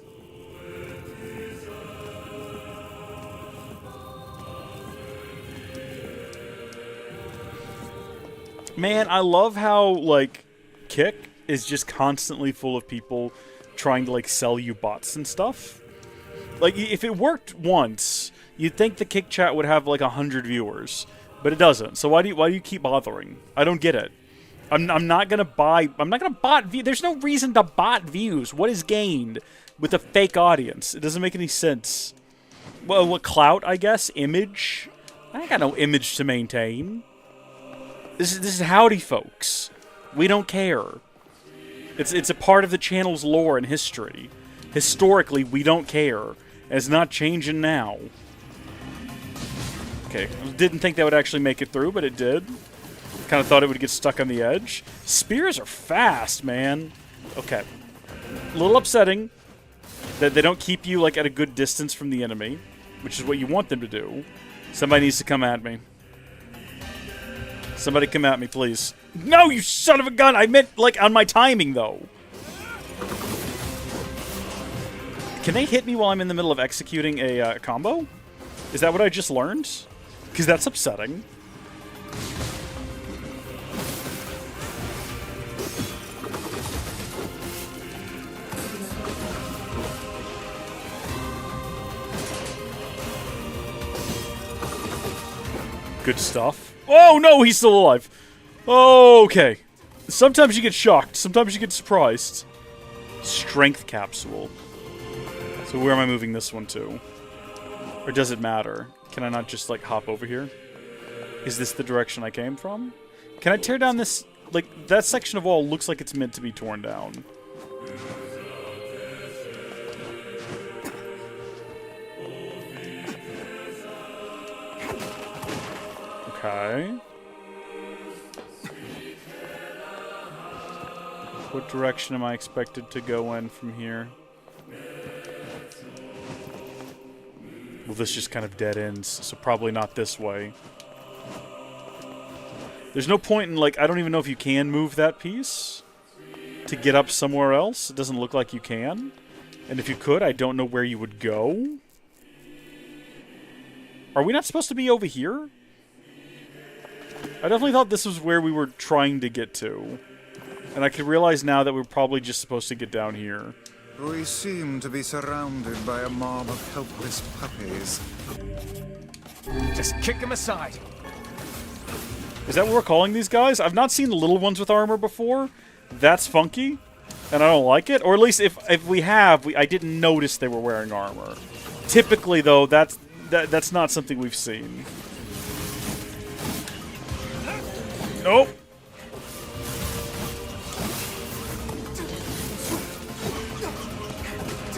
Man, I love how, like, Kick is just constantly full of people trying to, like, sell you bots and stuff. Like, if it worked once, you'd think the Kick chat would have, like, 100 viewers. But it doesn't. So why do you keep bothering? I don't get it. I'm not gonna bot views. There's no reason to bot views. What is gained with a fake audience? It doesn't make any sense. Well, what clout, I guess? Image? I ain't got no image to maintain. This is Howdy, folks. We don't care. It's a part of the channel's lore and history. Historically, we don't care. And it's not changing now. Okay, didn't think that would actually make it through, but it did. Kind of thought it would get stuck on the edge. Spears are fast, man. Okay. A little upsetting that they don't keep you, like, at a good distance from the enemy, which is what you want them to do. Somebody needs to come at me. Somebody come at me, please. No, you son of a gun! I meant, like, on my timing, though. Can they hit me while I'm in the middle of executing a combo? Is that what I just learned? Because that's upsetting. Good stuff. Oh, no, he's still alive. Okay. Sometimes you get shocked. Sometimes you get surprised. Strength capsule. So where am I moving this one to? Or does it matter? Can I not just, like, hop over here? Is this the direction I came from? Can I tear down this... Like, that section of wall looks like it's meant to be torn down. Okay. What direction am I expected to go in from here? Well, this just kind of dead ends, so probably not this way. There's no point in, like, I don't even know if you can move that piece to get up somewhere else. It doesn't look like you can. And if you could, I don't know where you would go. Are we not supposed to be over here? I definitely thought this was where we were trying to get to. And I can realize now that we're probably just supposed to get down here. We seem to be surrounded by a mob of helpless puppies. Just kick him aside. Is that what we're calling these guys? I've not seen the little ones with armor before, That's funky, and I don't like it. Or at least if we have, I didn't notice they were wearing armor. Typically, though, that's not something we've seen. Nope.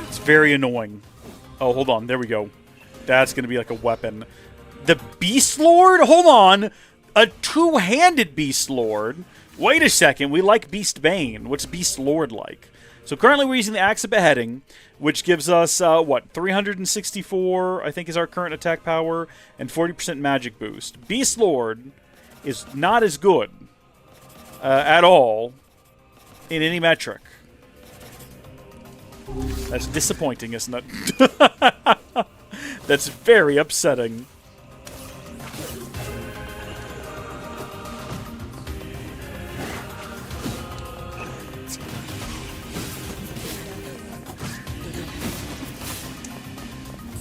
It's very annoying. Oh, hold on. There we go. That's going to be like a weapon. The Beast Lord? Hold on. A two-handed Beast Lord? Wait a second. We like Beast Bane. What's Beast Lord like? So currently we're using the Axe of Beheading, which gives us, what, 364, I think is our current attack power, and 40% magic boost. Beast Lord is not as good at all in any metric. That's disappointing, isn't it? That's very upsetting.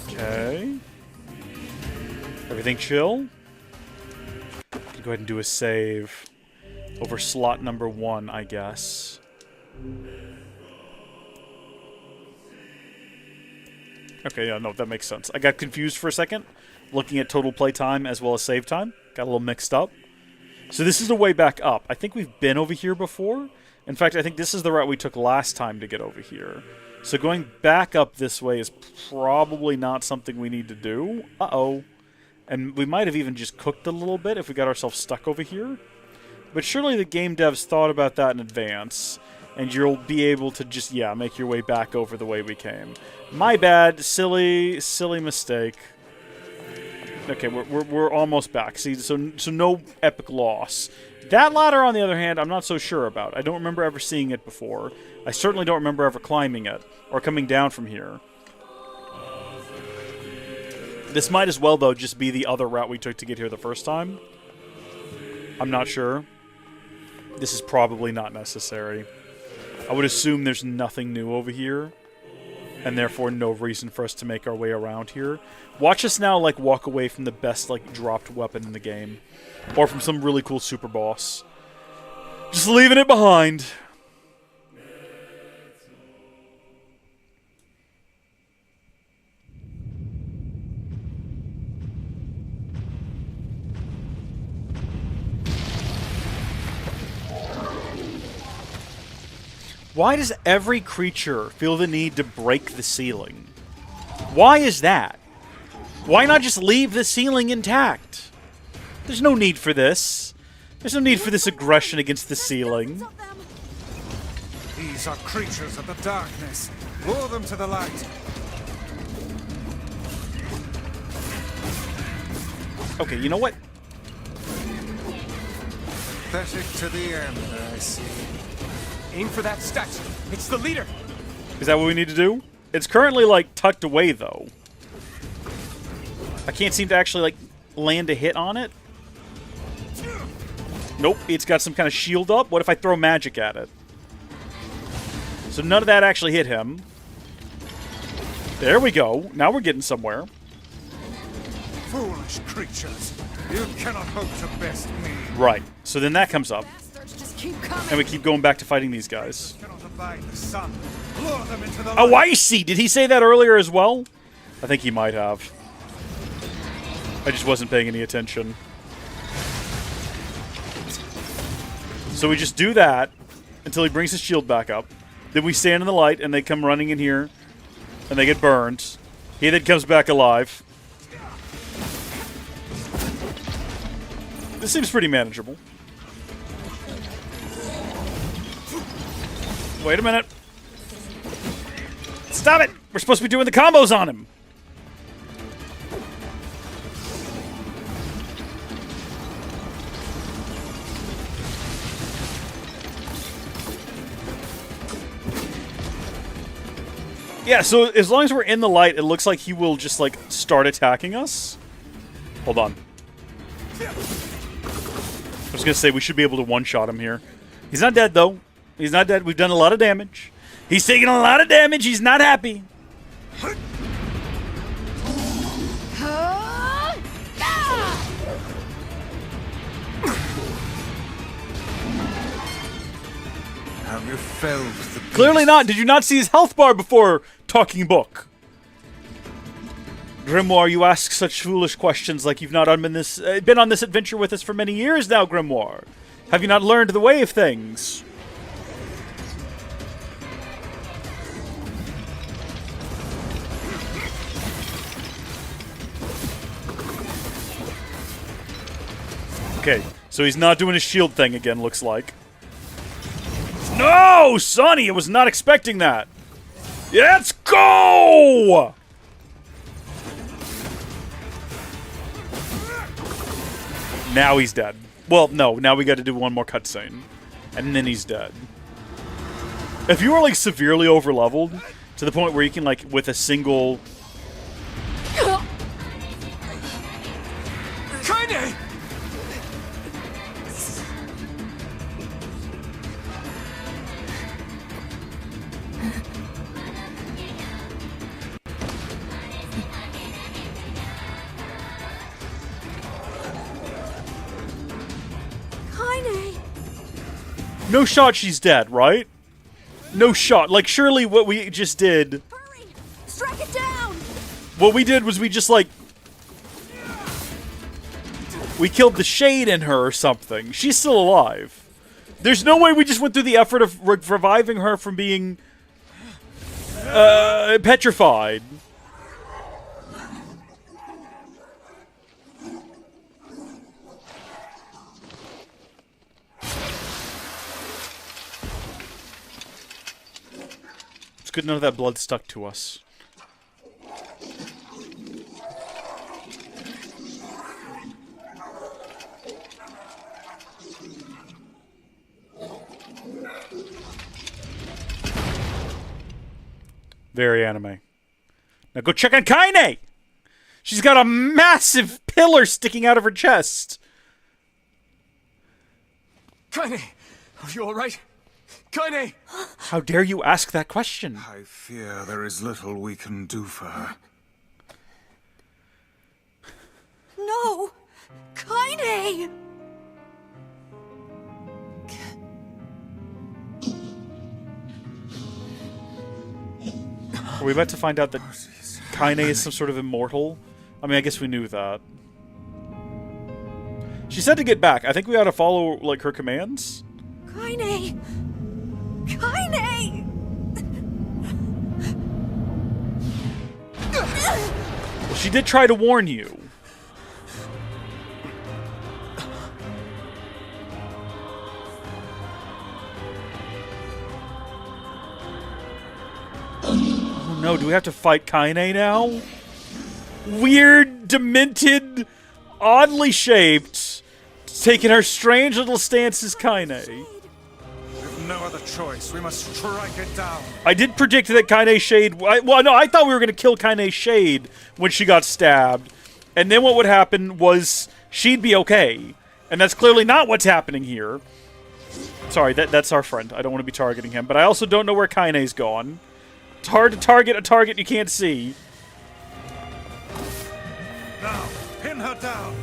Okay. Everything chill? Go ahead and do a save over slot number 1, I guess. Okay, yeah, no, that makes sense. I got confused for a second, looking at total play time as well as save time. Got a little mixed up. So this is the way back up. I think we've been over here before. In fact, I think this is the route we took last time to get over here. So going back up this way is probably not something we need to do. Uh-oh. And we might have even just cooked a little bit if we got ourselves stuck over here. But surely the game devs thought about that in advance. And you'll be able to just, yeah, make your way back over the way we came. My bad. Silly mistake. Okay, we're almost back. See, so no epic loss. That ladder, on the other hand, I'm not so sure about. I don't remember ever seeing it before. I certainly don't remember ever climbing it or coming down from here. This might as well, though, just be the other route we took to get here the first time. I'm not sure. This is probably not necessary. I would assume there's nothing new over here, and therefore no reason for us to make our way around here. Watch us now, like, walk away from the best, like, dropped weapon in the game. Or from some really cool super boss. Just leaving it behind. Why does every creature feel the need to break the ceiling? Why is that? Why not just leave the ceiling intact? There's no need for this. There's no need for this aggression against the ceiling. These are creatures of the darkness. Lure them to the light. Okay, you know what? Pathetic to the end, I see. Aim for that statue. It's the leader. Is that what we need to do? It's currently, like, tucked away, though. I can't seem to actually, like, land a hit on it. Nope, it's got some kind of shield up. What if I throw magic at it? So none of that actually hit him. There we go. Now we're getting somewhere. Foolish creatures. You cannot hope to best me. Right. So then that comes up. Bastards just keep coming. And we keep going back to fighting these guys. Cannot abide the sun. Lure them into the Oh, light. I see. Did he say that earlier as well? I think he might have. I just wasn't paying any attention. So we just do that until he brings his shield back up. Then we stand in the light and they come running in here. And they get burned. He then comes back alive. This seems pretty manageable. Wait a minute. Stop it! We're supposed to be doing the combos on him. Yeah, so as long as we're in the light, it looks like he will just, like, start attacking us. Hold on. I was gonna say, we should be able to one-shot him here. He's not dead, though. He's not dead. We've done a lot of damage. He's taking a lot of damage. He's not happy. time you felled the beast. Clearly not. Did you not see his health bar before talking book? Grimoire, you ask such foolish questions like you've not been on this adventure with us for many years now, Grimoire. Have you not learned the way of things? Okay, so he's not doing his shield thing again, looks like. No, Sonny, I was not expecting that. Let's go! Now he's dead. Well, no, now we got to do one more cutscene. And then he's dead. If you are, like, severely over-leveled, to the point where you can, like, with a single... Kaine! Kaine! No shot she's dead, right? No shot. Like, surely what we just did... Hurry! Strike it down! What we did was we just, like... We killed the shade in her or something. She's still alive. There's no way we just went through the effort of reviving her from being... petrified. It's good none of that blood stuck to us. Very anime. Now go check on Kaine! She's got a massive pillar sticking out of her chest. Kaine! Are you alright? Kaine! How dare you ask that question? I fear there is little we can do for her. No! Kaine! Are we about to find out that Kaine is some sort of immortal? I mean, I guess we knew that. She said to get back. I think we ought to follow, like, her commands. Kaine! Kaine! Well, she did try to warn you. Oh no, do we have to fight Kaine now? Weird, demented, oddly shaped, taking her strange little stance as Kaine. We've no other choice. We must strike it down. I did predict that Kaine Shade... Well, no, I thought we were going to kill Kaine Shade when she got stabbed. And then what would happen was she'd be okay. And that's clearly not what's happening here. Sorry, that's our friend. I don't want to be targeting him. But I also don't know where Kaine's gone. It's hard to target a target you can't see. Now, pin her down.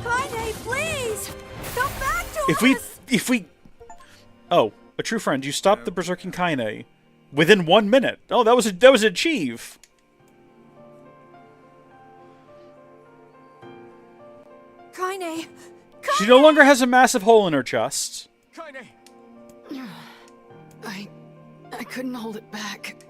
Kaine, please! Come back to us! If we... Oh, a true friend. You stopped the berserking Kaine within 1 minute. Oh, that was an achieve. Kaine! She no longer has a massive hole in her chest. Kaine! I couldn't hold it back.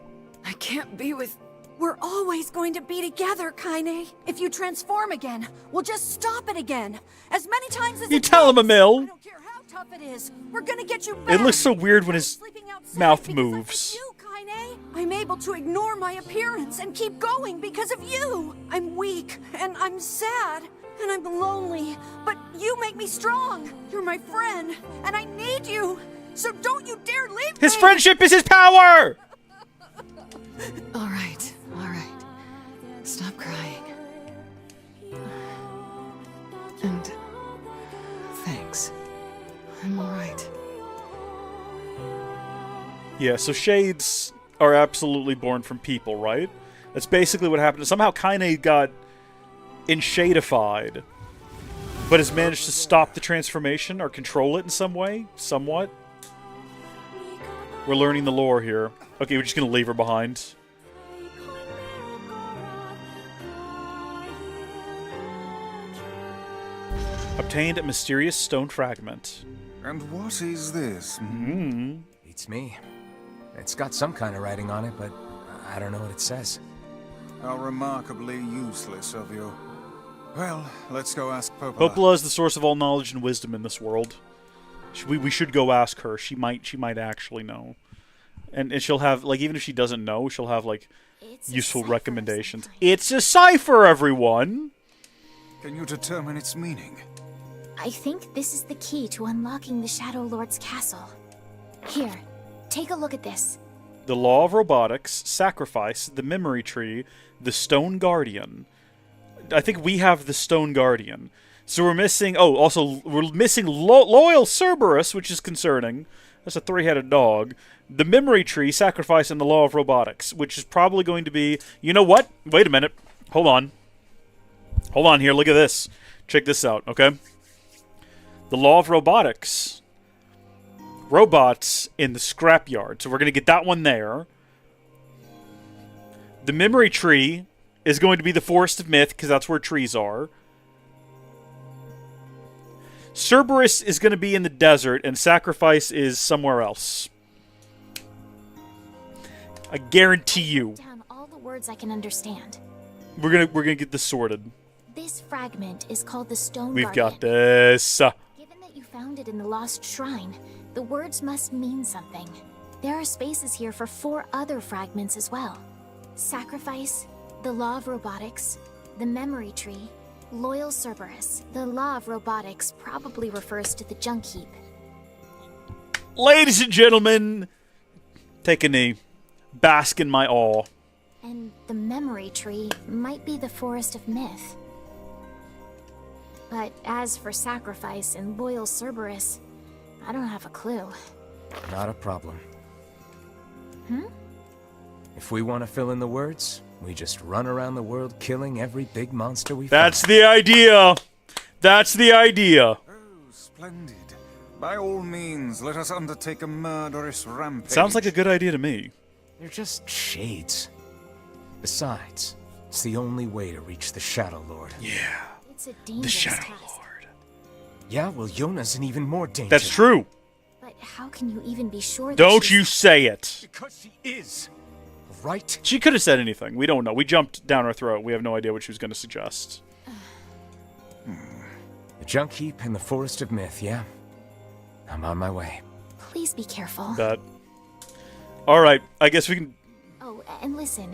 I can't be with... We're always going to be together, Kaine. If you transform again, we'll just stop it again. As many times as You it tell him, takes. Emil. I don't care how tough it is. We're gonna get you back. It looks so weird when his Sleeping outside mouth because I'm with moves. you, Kaine. I'm able to ignore my appearance and keep going because of you. I'm weak and I'm sad and I'm lonely, but you make me strong. You're my friend and I need you. So don't you dare leave His me. friendship is his power! All right. Stop crying. And thanks. I'm all right. Yeah, so shades are absolutely born from people, right? That's basically what happened. Somehow Kaine got enshadified, but has managed to stop the transformation or control it in some way, somewhat. We're learning the lore here. Okay, we're just gonna leave her behind. Obtained a mysterious stone fragment. And what is this? Beats me. It's got some kind of writing on it, but I don't know what it says. How remarkably useless of you. Well, let's go ask Popola. Popola is the source of all knowledge and wisdom in this world. We should go ask her. She might actually know. And she'll have, like, even if she doesn't know, she'll have, like, useful recommendations. It's a cipher, everyone! Can you determine its meaning? I think this is the key to unlocking the Shadow Lord's castle. Here, take a look at this. The Law of Robotics, Sacrifice, the Memory Tree, the Stone Guardian. I think we have the Stone Guardian. So we're missing... Oh, also, we're missing Loyal Cerberus, which is concerning. That's a three-headed dog. The Memory Tree, Sacrifice, and the Law of Robotics, which is probably going to be... You know what? Wait a minute. Hold on. Hold on here. Look at this. Check this out, okay? The Law of Robotics. Robots in the scrapyard. So we're going to get that one there. The Memory Tree is going to be the Forest of Myth, because that's where trees are. Cerberus is going to be in the desert, and Sacrifice is somewhere else. I guarantee you. Down all the words I can understand. We're gonna get this sorted. This fragment is called the Stone We've Guardian. got this. Given that you found it in the Lost Shrine, the words must mean something. There are spaces here for 4 other fragments as well. Sacrifice, the Law of Robotics, the Memory Tree, Loyal Cerberus. The Law of Robotics probably refers to the junk heap. Ladies and gentlemen, take a knee. Bask in my awe. And the Memory Tree might be the Forest of Myth. But as for Sacrifice and Loyal Cerberus, I don't have a clue. Not a problem. If we want to fill in the words, we just run around the world killing every big monster we That's find. the idea. That's the idea. Oh, splendid. By all means, let us undertake a murderous rampage. Sounds like a good idea to me. They're just shades. Besides, it's the only way to reach the Shadow Lord. Yeah. It's a The dangerous Shadow task. Lord. Yeah, well, Yona's in even more danger. That's true. But how can you even be sure that Don't she's- you say it. Because she is. Right? She could have said anything. We don't know. We jumped down her throat. We have no idea what she was going to suggest. The junk heap in the Forest of Myth, yeah? I'm on my way. Please be careful. That. All right. I guess we can. Oh, and listen.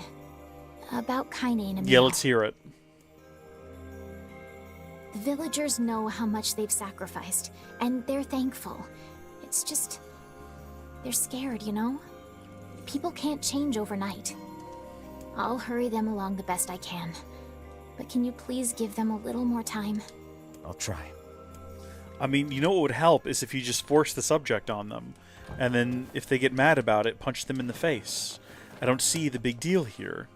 About Kaine and Emil. Yeah, let's hear it. The villagers know how much they've sacrificed, and they're thankful. It's just... they're scared, you know? People can't change overnight. I'll hurry them along the best I can. But can you please give them a little more time? I'll try. I mean, you know what would help is if you just force the subject on them. And then, if they get mad about it, punch them in the face. I don't see the big deal here.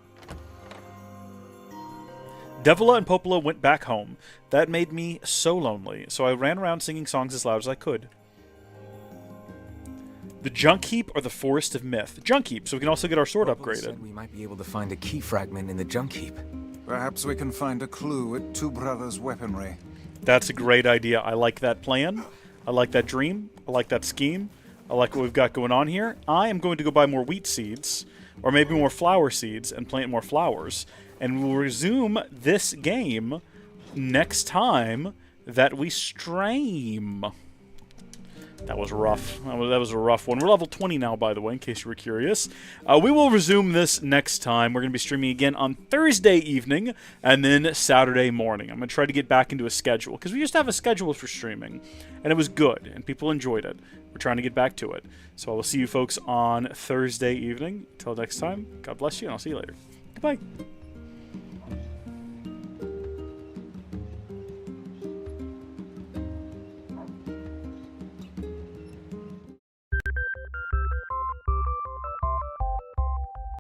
Devila and Popola went back home. That made me so lonely, so I ran around singing songs as loud as I could. The junk heap or the Forest of Myth? Junk heap, so we can also get our sword Popola said upgraded. we might be able to find a key fragment in the junk heap. Perhaps we can find a clue at Two Brothers' weaponry. That's a great idea. I like that plan. I like that dream. I like that scheme. I like what we've got going on here. I am going to go buy more wheat seeds, or maybe more flower seeds, and plant more flowers. And we'll resume this game next time that we stream. That was rough. That was a rough one. We're level 20 now, by the way, in case you were curious. We will resume this next time. We're going to be streaming again on Thursday evening and then Saturday morning. I'm going to try to get back into a schedule because we used to have a schedule for streaming, and it was good, and people enjoyed it. We're trying to get back to it. So I will see you folks on Thursday evening. Until next time, God bless you, and I'll see you later. Goodbye.